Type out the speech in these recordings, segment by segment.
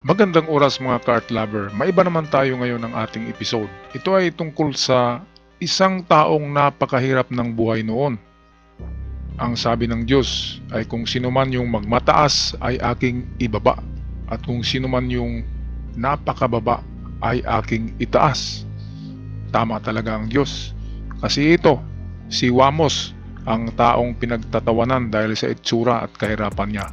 Magandang oras mga kart lover. Maiba naman tayo ngayon ng ating episode. Ito ay tungkol sa isang taong napakahirap ng buhay noon. Ang sabi ng Diyos ay kung sino man yung magmataas ay aking ibaba at kung sino man yung napakababa ay aking itaas. Tama talaga ang Diyos. Kasi ito, si Wamos, ang taong pinagtatawanan dahil sa itsura at kahirapan niya,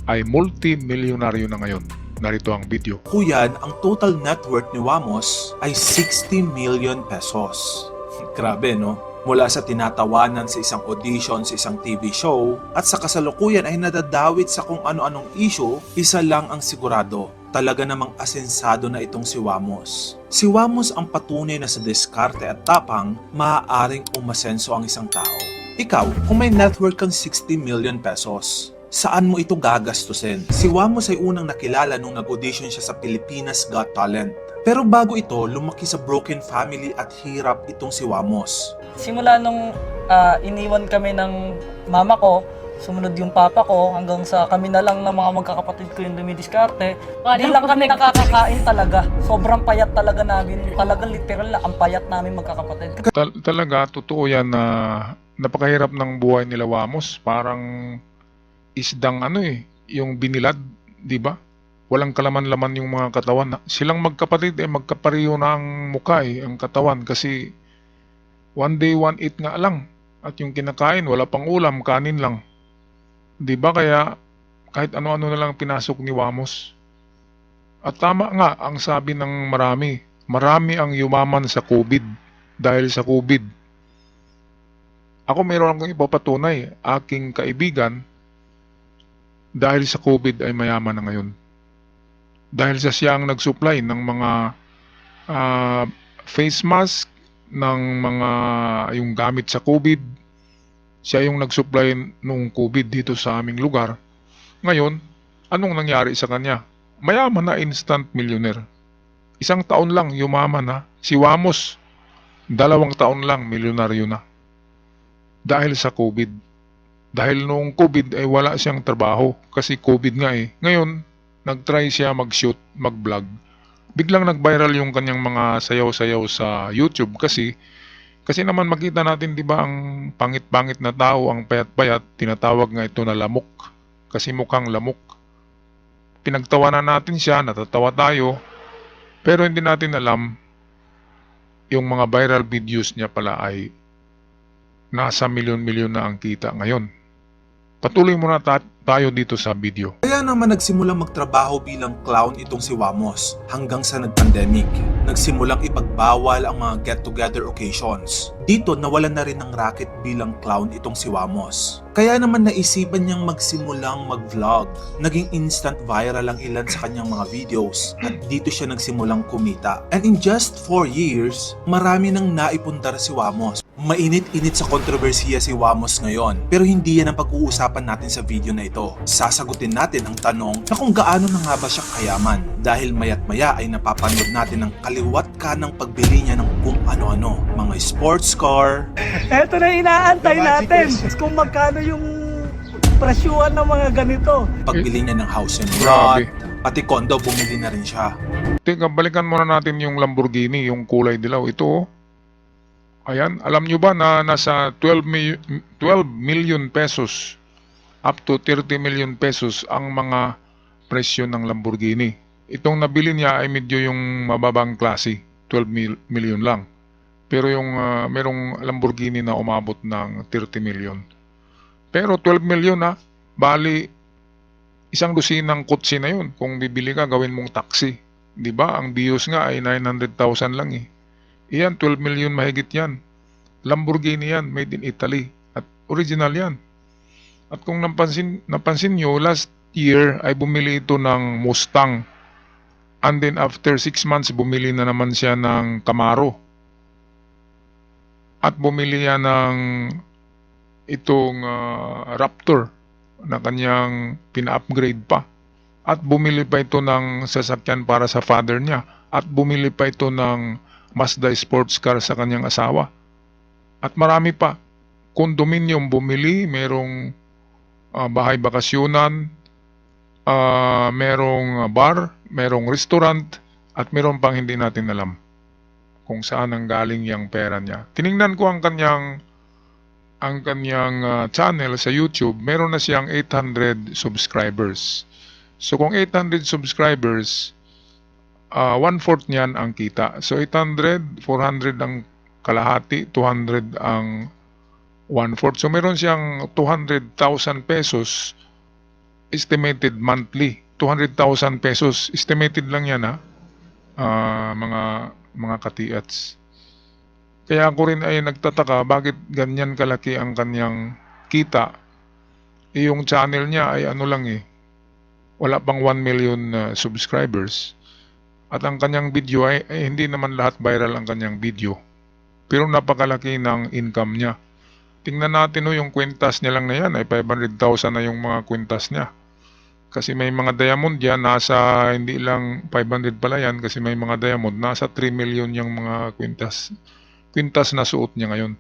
ay multi-milyonaryo na ngayon. Narito ang video. Kuyan, ang total net worth ni Wamos ay 60 million pesos. Grabe, no? Mula sa tinatawanan sa isang audition sa isang TV show at sa kasalukuyan ay nadadawit sa kung ano-anong issue, isa lang ang sigurado. Talaga namang asensado na itong si Wamos. Si Wamos ang patunay na sa diskarte at tapang, maaaring umasenso ang isang tao. Ikaw, kung may net worth kang 60 million pesos, saan mo ito gagastusin? Si Wamos ay unang nakilala nung nag-audition siya sa Pilipinas Got Talent. Pero bago ito, lumaki sa broken family at hirap itong si Wamos. Simula nung iniwan kami ng mama ko, sumunod yung papa ko, hanggang sa kami na lang ng mga magkakapatid ko yung dumidiskarte. Hindi lang kami nakakakain talaga. Sobrang payat talaga namin. Talagang literal na ang payat namin magkakapatid. Talaga, totoo yan na napakahirap ng buhay nila Wamos. Parang isdang yung binilad, di ba? Walang kalaman-laman yung mga katawan. Silang magkapatid magkapareho na ang mukha ang katawan kasi one day one eat nga lang. At yung kinakain, wala pang ulam, kanin lang. Di ba kaya kahit ano-ano na lang pinasok ni Wamos. At tama nga ang sabi ng marami ang yumaman sa COVID dahil sa COVID. Ako mayroon akong ipapatunay, aking kaibigan, dahil sa COVID ay mayaman na ngayon. Dahil sa siya ang nag-supply ng mga face mask, ng mga yung gamit sa COVID. Siya yung nag-supply nung COVID dito sa aming lugar. Ngayon, anong nangyari sa kanya? Mayaman na, instant millionaire. Isang taon lang yumaman na. Si Wamos, 2 taon lang milyonaryo na. Dahil sa COVID. Dahil noong COVID ay wala siyang trabaho kasi COVID nga Ngayon, nag-try siya mag-shoot, mag-vlog. Biglang nag-viral yung kanyang mga sayaw-sayaw sa YouTube kasi naman makita natin 'di ba ang pangit-pangit na tao, ang payat-payat, tinatawag nga ito na lamok kasi mukhang lamok. Pinagtawanan natin siya, natatawa tayo, pero hindi natin alam yung mga viral videos niya pala ay nasa milyon-milyon na ang kita ngayon. Patuloy muna tayo dito sa video. Kaya naman nagsimulang magtrabaho bilang clown itong si Wamos hanggang sa nag-pandemic. Nagsimulang ipagbawal ang mga get-together occasions. Dito nawalan na rin ng racket bilang clown itong si Wamos. Kaya naman naisipan niyang magsimulang mag-vlog. Naging instant viral ang ilan sa kanyang mga videos at dito siya nagsimulang kumita. And in just 4 years, marami nang naipundar si Wamos. Mainit-init sa kontrobersiya si Wamos ngayon, pero hindi yan ang pag-uusapan natin sa video na ito. Sasagutin natin ang tanong na kung gaano na nga ba siya kayaman dahil mayat-maya ay napapanood natin ang kaliwat ka ng pagbili niya ng kung ano-ano, mga sports car. Eto na inaantay natin kung magkano yung presyuhan ng mga ganito. Pagbili niya ng house and Grabe. lot, pati condo bumili na rin siya. Teka, balikan muna natin yung Lamborghini, yung kulay dilaw. Ito ayan, alam nyo ba na nasa 12 million pesos up to 30 million pesos ang mga presyo ng Lamborghini. Itong nabili niya ay medyo yung mababang klase, 12 million lang. Pero yung merong Lamborghini na umabot ng 30 million. Pero 12 million bali isang dosinang kotse na yun. Kung bibili ka, gawin mong taxi. 'Di ba? Ang bios nga ay 900,000 lang Iyan, 12 million mahigit yan. Lamborghini yan, made in Italy. At original yan. At kung napansin nyo, last year ay bumili ito ng Mustang. And then after 6 months, bumili na naman siya ng Camaro. At bumili yan ng itong Raptor na kanyang pina-upgrade pa. At bumili pa ito ng sasakyan para sa father niya. At bumili pa ito ng Mazda sports car sa kanyang asawa. At marami pa. Condominium bumili, merong bahay bakasyonan, merong bar, merong restaurant, at meron pang hindi natin alam kung saan ang galing yung pera niya. Tiningnan ko ang kanyang channel sa YouTube, meron na siyang 800 subscribers. So kung 800 subscribers, 1/4 niyan ang kita. So 800, 400 ang kalahati, 200 ang 1/4. So meron siyang 200,000 pesos estimated monthly. 200,000 pesos estimated lang yan, ha. Mga katiats. Kaya ako rin ay nagtataka bakit ganyan kalaki ang kanyang kita. Yung channel niya ay ano lang wala pang 1 million subscribers. At ang kanyang video ay hindi naman lahat viral ang kanyang video. Pero napakalaki ng income niya. Tingnan natin yung kwentas niya lang na yan ay 500,000 na yung mga kwentas niya. Kasi may mga diamond yan, nasa hindi lang 500 pala yan kasi may mga diamond, nasa 3 million yung mga kwintas. Kwintas na suot niya ngayon.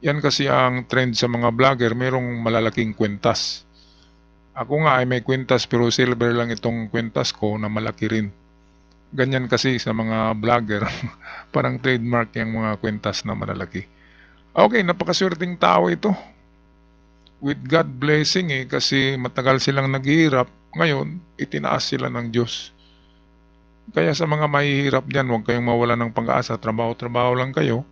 Yan kasi ang trend sa mga vlogger, merong malalaking kwintas. Ako nga ay may kwintas pero silver lang itong kwintas ko na malaki rin. Ganyan kasi sa mga vlogger, parang trademark yung mga kwintas na malalaki. Okay, napakaswerteng tao ito. With God blessing kasi matagal silang naghihirap. Ngayon, itinaas sila ng Diyos. Kaya sa mga mahihirap dyan, huwag kayong mawala ng pag-asa. Trabaho-trabaho lang kayo.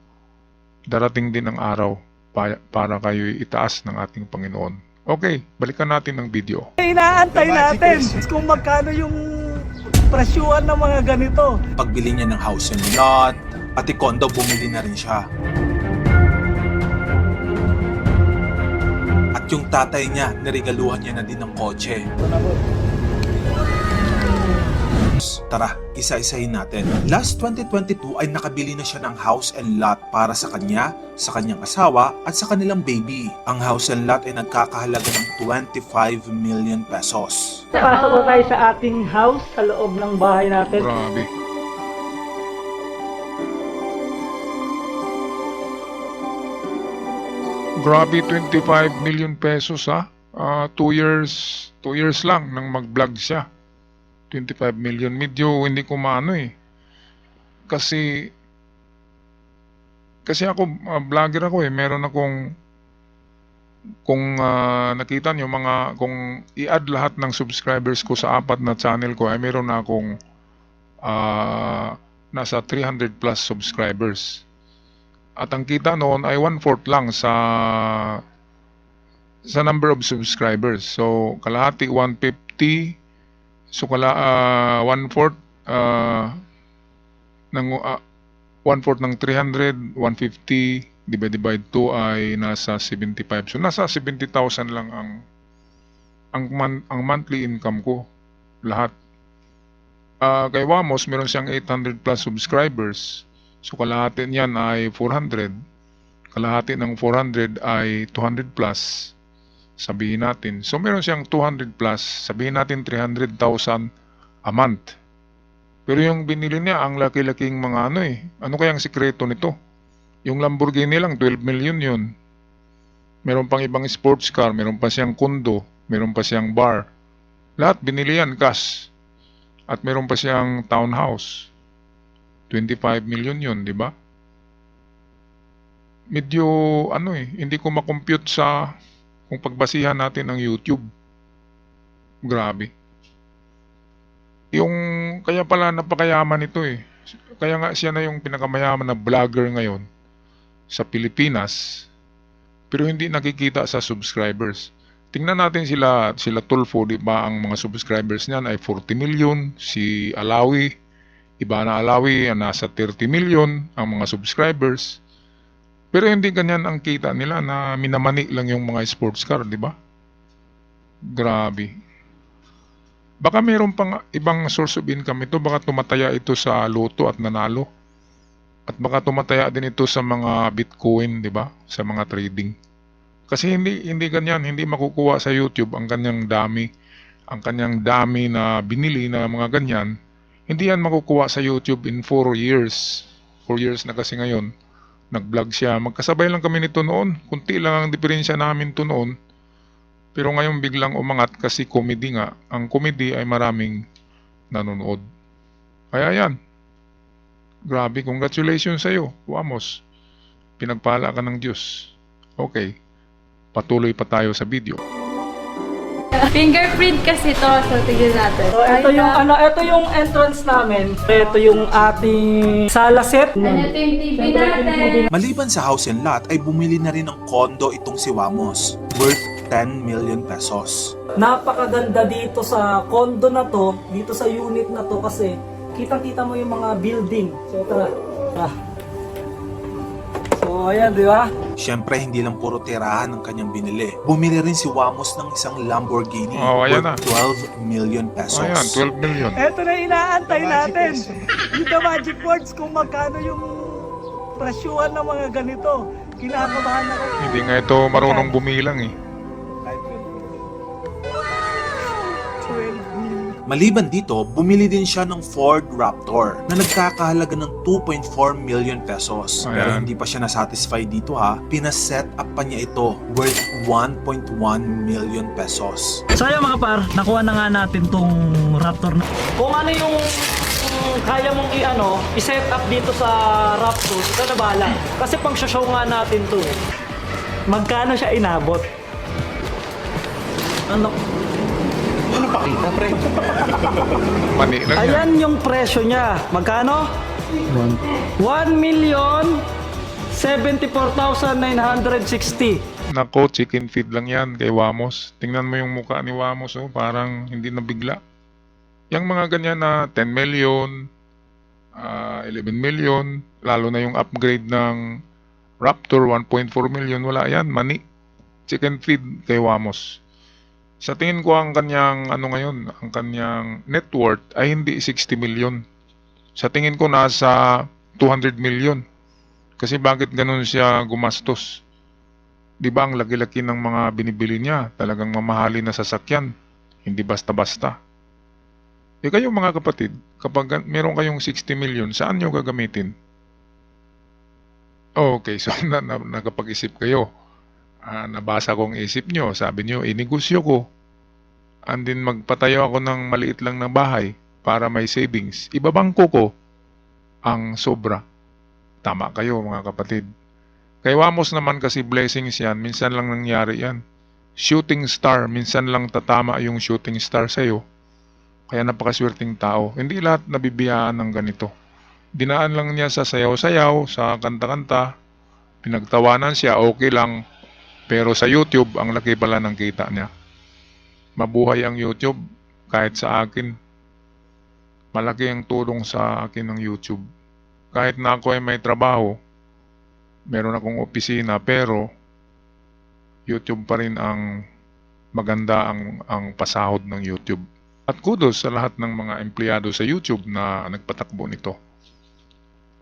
Darating din ang araw para kayo itaas ng ating Panginoon. Okay, balikan natin ang video. Inaantay natin kung magkano yung presyuhan ng mga ganito. Pagbili niya ng house and lot, pati condo, bumili na rin siya. At yung tatay niya, nirigaluhan niya na din ng kotse. Tara, isa-isahin natin. Last 2022 ay nakabili na siya ng house and lot para sa kanya, sa kanyang asawa at sa kanilang baby. Ang house and lot ay nagkakahalaga ng 25 million pesos. Pasok po tayo sa ating house sa loob ng bahay natin. Grabe. Grabe, 25 million pesos, ha? 2 years lang nang mag-vlog siya. 25 million. Medyo hindi ko maano Kasi ako, vlogger ako meron akong, kung nakita nyo kung i-add lahat ng subscribers ko sa 4 na channel ko, ay meron na akong nasa 300 plus subscribers. At ang kita noon ay 1/4 lang sa number of subscribers. So, kalahati 150. So, 1/4 ng 1/4 ng 300, 150 divide 2 ay nasa 75. So, nasa 70,000 lang ang monthly income ko. Lahat. Kay Wamos, meron siyang 800 plus subscribers. So, kalahati niyan ay 400. Kalahati ng 400 ay 200 plus. Sabihin natin. So, meron siyang 200 plus. Sabihin natin 300,000 a month. Pero yung binili niya, ang laki-laking mga Ano kayang sikreto nito? Yung Lamborghini lang, 12 million yun. Meron pang ibang sports car. Meron pa siyang condo. Meron pa siyang bar. Lahat binili yan cash. At meron pa siyang townhouse. 25 million yun, di ba? Medyo, hindi ko makompute kung pagbasihan natin ang YouTube. Grabe. Kaya pala napakayaman ito Kaya nga siya na yung pinakamayaman na vlogger ngayon sa Pilipinas. Pero hindi nakikita sa subscribers. Tingnan natin sila Tulfo, di ba? Ang mga subscribers niyan ay 40 million. Si Alawi, Ivana Alawi, nasa 30 million ang mga subscribers. Pero hindi ganyan ang kita nila na minamani lang yung mga sports car, di ba? Grabe. Baka mayroon pang ibang source of income ito. Baka tumataya ito sa loto at nanalo. At baka tumataya din ito sa mga Bitcoin, di ba? Sa mga trading. Kasi hindi ganyan, hindi makukuha sa YouTube ang kanyang dami na binili na mga ganyan. Hindi yan makukuha sa YouTube in 4 years. 4 years na kasi ngayon. Nag-vlog siya. Magkasabay lang kami nito noon. Kunti lang ang diferensya namin to noon. Pero ngayon biglang umangat kasi comedy nga. Ang comedy ay maraming nanonood. Kaya yan. Grabe, congratulations sa'yo, Wamos. Pinagpala ka ng Diyos. Okay, patuloy pa tayo sa video. Fingerprint kasi to, so tignan natin. So ito yung entrance namin. Ito yung ating sala set. Ano ito yung TV natin? Maliban sa house and lot ay bumili na rin ng kondo itong si Wamos, worth 10 million pesos. Napakaganda dito sa condo na to, dito sa unit na to kasi kitang-kita mo yung mga building. So tara. So ayan, di ba? Siyempre, hindi lang puro tirahan ang kanyang binili. Bumili rin si Wamos ng isang Lamborghini Oh, ayan worth 12 million pesos. Ayan, 12 million. Ito na inaantay natin. Yung The Magic Words kung magkano yung presyuhan ng mga ganito. Kinakabahan ako. Hindi nga ito marunong bumilang eh. 12 million. Maliban dito, bumili din siya ng Ford Raptor na nagkakahalaga ng 2.4 million pesos. Pero Ayan. hindi pa siya nasatisfy dito ha. Pinaset up pa niya ito worth 1.1 million pesos. So ayan mga par, nakuha na nga natin tong Raptor na. Kung ano yung kaya mong i-set up dito sa Raptor, ikaw na bahala. Kasi pang show nga natin to. Magkano siya inabot? Ano? Mani lang yan. Ayan yung presyo niya. Magkano? 1,074,960. Nako, chicken feed lang yan kay Wamos. Tingnan mo yung mukha ni Wamos, oh, parang hindi nabigla. Yung mga ganyan na 10 million, 11 million, lalo na yung upgrade ng Raptor, 1.4 million, wala yan, mani. Chicken feed kay Wamos. Sa tingin ko ang kanyang ang kanyang net worth ay hindi 60 million. Sa tingin ko nasa 200 million. Kasi bakit ganun siya gumastos? 'Di ba ang laki-laki ng mga binibili niya, talagang mamahalin na sasakyan, hindi basta-basta. Eh kayo mga kapatid, kapag meron kayong 60 million, saan nyo gagamitin? Okay, so nakapag-isip kayo. Nabasa kong isip nyo, sabi nyo, inegosyo ko. And then magpatayo ako ng maliit lang na bahay para may savings. Ibabangko ko ang sobra. Tama kayo mga kapatid. Kay Wamos naman kasi blessings yan, minsan lang nangyari yan. Shooting star, minsan lang tatama yung shooting star sa'yo. Kaya napakaswerteng tao. Hindi lahat nabibiyaan ng ganito. Dinaan lang niya sa sayaw-sayaw, sa kanta-kanta. Pinagtawanan siya, okay lang. Pero sa YouTube, ang laki pala ng kita niya. Mabuhay ang YouTube, kahit sa akin. Malaki ang tulong sa akin ng YouTube. Kahit na ako ay may trabaho, meron akong opisina, pero YouTube pa rin ang maganda ang pasahod ng YouTube. At kudos sa lahat ng mga empleyado sa YouTube na nagpatakbo nito.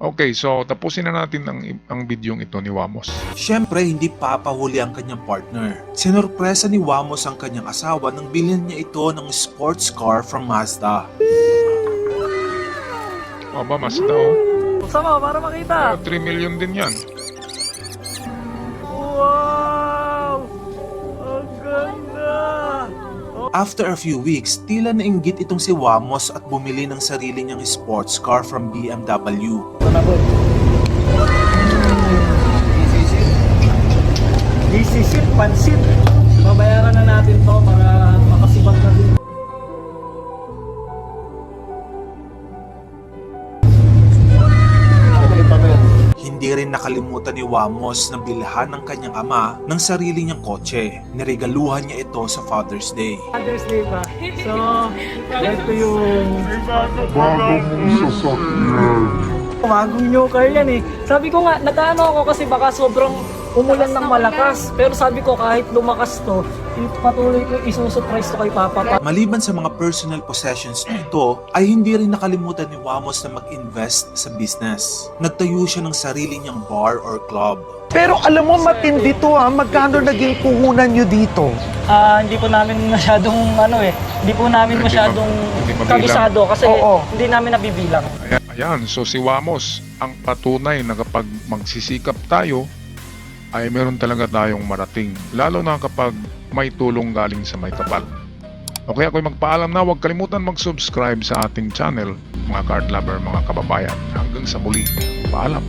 Okay, so tapusin na natin ang bidyong ito ni Wamos. Siyempre, hindi papahuli ang kanyang partner. Sinorpresa ni Wamos ang kanyang asawa nang bilhin niya ito ng sports car from Mazda. Aba, Mazda oh. Sama para makita. 3 million din yan. Wow! Ang ganda! After a few weeks, tila nainggit itong si Wamos at bumili ng sarili niyang sports car from BMW. Ito na po. Isisit, pansit. Babayaran na natin to para makasibak na din. Hindi rin nakalimutan ni Wamos na bilhan ng kanyang ama ng sarili niyang kotse. Niregaluhan niya ito sa Father's Day. Father's Day pa. So, ito yung bagong new car yan eh. Sabi ko nga, nataano ako kasi baka sobrang umulan ng malakas. Pero sabi ko kahit lumakas to, patuloy ko isusurprise to kay Papa. Maliban sa mga personal possessions nito, ay hindi rin nakalimutan ni Wamos na mag-invest sa business. Nagtayo siya ng sarili niyang bar or club. Pero alam mo, matindi to ha. Magkano naging puhunan nyo dito? Hindi po namin masyadong hindi po namin masyadong Hindi mabilang. kabisado kasi Oo. hindi namin nabibilang. Ayan, so si Wamos, ang patunay na kapag magsisikap tayo, ay meron talaga tayong marating, lalo na kapag may tulong galing sa may kapal. Okay, ako'y magpaalam na. Huwag kalimutan mag-subscribe sa ating channel, mga card lover, mga kababayan. Hanggang sa muli, paalam.